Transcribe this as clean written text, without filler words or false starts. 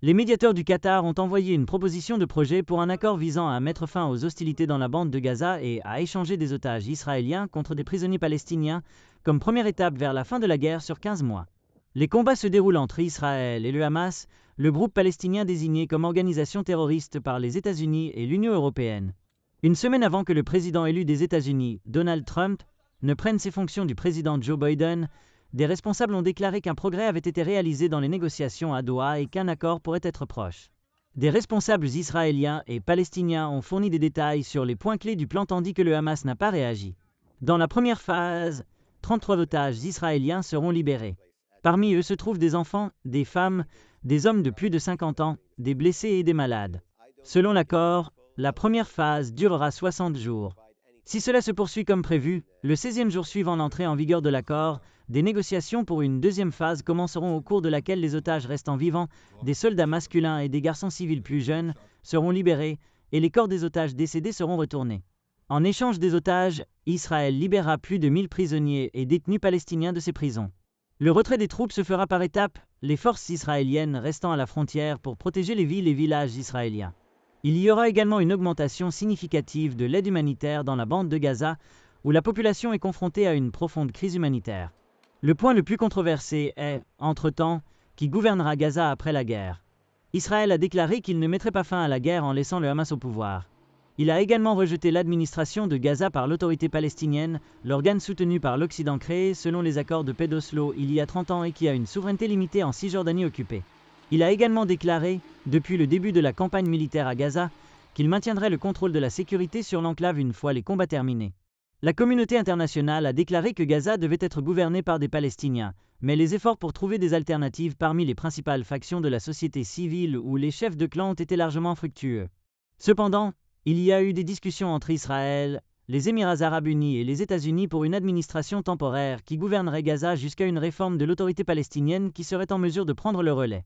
Les médiateurs du Qatar ont envoyé une proposition de projet pour un accord visant à mettre fin aux hostilités dans la bande de Gaza et à échanger des otages israéliens contre des prisonniers palestiniens, comme première étape vers la fin de la guerre sur 15 mois. Les combats se déroulent entre Israël et le Hamas, le groupe palestinien désigné comme organisation terroriste par les États-Unis et l'Union européenne. Une semaine avant que le président élu des États-Unis, Donald Trump, ne prenne ses fonctions du président Joe Biden, des responsables ont déclaré qu'un progrès avait été réalisé dans les négociations à Doha et qu'un accord pourrait être proche. Des responsables israéliens et palestiniens ont fourni des détails sur les points clés du plan tandis que le Hamas n'a pas réagi. Dans la première phase, 33 otages israéliens seront libérés. Parmi eux se trouvent des enfants, des femmes, des hommes de plus de 50 ans, des blessés et des malades. Selon l'accord, la première phase durera 60 jours. Si cela se poursuit comme prévu, le 16e jour suivant l'entrée en vigueur de l'accord, des négociations pour une deuxième phase commenceront au cours de laquelle les otages restant vivants, des soldats masculins et des garçons civils plus jeunes, seront libérés et les corps des otages décédés seront retournés. En échange des otages, Israël libérera plus de 1000 prisonniers et détenus palestiniens de ces prisons. Le retrait des troupes se fera par étapes, les forces israéliennes restant à la frontière pour protéger les villes et villages israéliens. Il y aura également une augmentation significative de l'aide humanitaire dans la bande de Gaza, où la population est confrontée à une profonde crise humanitaire. Le point le plus controversé est, entre-temps, qui gouvernera Gaza après la guerre. Israël a déclaré qu'il ne mettrait pas fin à la guerre en laissant le Hamas au pouvoir. Il a également rejeté l'administration de Gaza par l'autorité palestinienne, l'organe soutenu par l'Occident créé selon les accords de paix d'Oslo il y a 30 ans et qui a une souveraineté limitée en Cisjordanie occupée. Il a également déclaré, depuis le début de la campagne militaire à Gaza, qu'il maintiendrait le contrôle de la sécurité sur l'enclave une fois les combats terminés. La communauté internationale a déclaré que Gaza devait être gouvernée par des Palestiniens, mais les efforts pour trouver des alternatives parmi les principales factions de la société civile ou les chefs de clan ont été largement fructueux. Cependant, il y a eu des discussions entre Israël, les Émirats arabes unis et les États-Unis pour une administration temporaire qui gouvernerait Gaza jusqu'à une réforme de l'autorité palestinienne qui serait en mesure de prendre le relais.